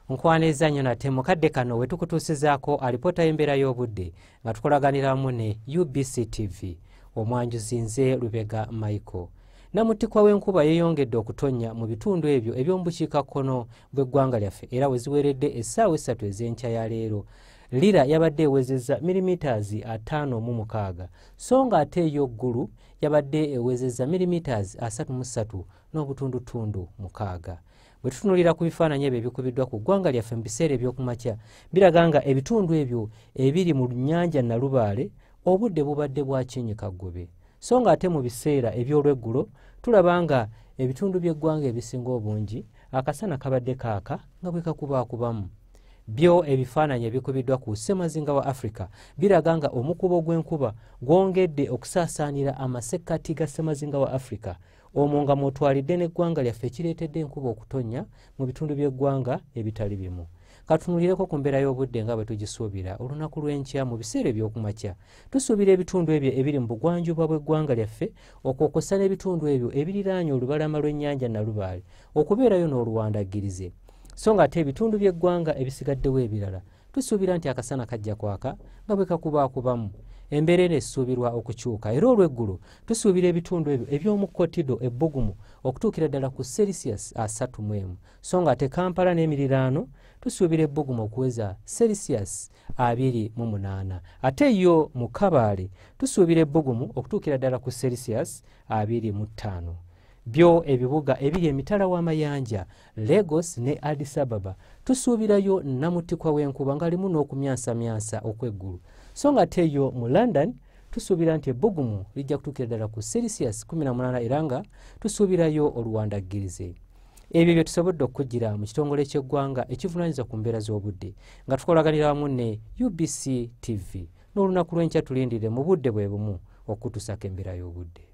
Nkwaneza nnyo nate mukadde kano we tukutuusizaako alipoota y'embeera y'obudde nga tukolaganira wamu ne UBC TV. Omwanjuzi nze Lubega Michael. Namutikwa w'enkuba yeeyongedde okutonnya mu bitundu ebyo eby'omu bukiikakkono bw'eggwanga lyaffe era we ziweeredde essaawa 3 ez'enkya ya leero. Lira yabadde ewezezza milimitaazi 5.6 so nga ate ey'oggulu yabadde ewezezza milimitaazi 33.6. Bwe tutunulira ku bifaananyi ebyo ebikubiddwa ku ggwanga lyaffe mu biseera eby'okumakya biraga nga ebitundu ebyo ebiri mu nnyanja Nalubaale obudde bubadde bwa kinnyikaggobe. So nga ate mu biseera eby'olweggulo tulaba nga ebitundu by'eggwanga ebisinga obungi akasana kabadde kaaka nga bwe kakubaakubamu. Byo ebifaananyi ebikubiddwa ku ssemazinga wa Africa biraga nga omukubo gw'enkuba gwongedde okusaasaanira amasekkati ga ssemazinga wa Africa. Omwo nga mwotwalidde n'eggwanga lyaffe kireetedde enkuba okutonnya mu bitundu by'eggwanga ebitali bimu. Katunulireko ku mbeera y'obudde nga bwe tugisuubira olunaku lw'enkya mu biseera eby'okumakya. Tusuubira ebitundu ebyo ebiri mu bugwanjuba bw'eggwanga lyaffe okwokosa n'ebitundu ebyo ebiriraanye olubalama lw'ennyanja Nalubaale okubeerayo n'oluwandagirize. So nga ate ebitundu by'eggwanga ebisigaddewo ebirala tusuubira nti akasana kajja kwaka nga bwe kakubaakubamu. Embeera eno essuubirwa okukyuka era olw'eggulu tusuubira ebitundu ebyo eby'omu Kotido ebbugumu okutuukira ddala ku Celsius 31. So nga ate Kampala n'emiriraano tusuubira ebbugumu okuweza Celsius 28. Ate yo mu Kabaale tusuubira ebbugumu okutuukira ddala ku Celsius 25. Byo ebibuga ebiri emitala w'amayanja Lagos ne Addis Ababa tusuubirayo namutikwa w'enkuba nga limu n'okumyansamyansa okw'eggulu. So nga ate yo mu London tusuubira nti ebbugumu lijja kutuukira ddala ku Celsius 18 era nga tusuubirayo oluwandagirize. Ebyo bye tusobodde okugira mu kitongole ky'eggwanga ekivunaanyizibwa ku mbeera z'obudde nga tukolaganira wamu ne UBC TV. N'olunaku lw'enkya tulindire mu budde bwe bumu okutuusako embeera y'obudde.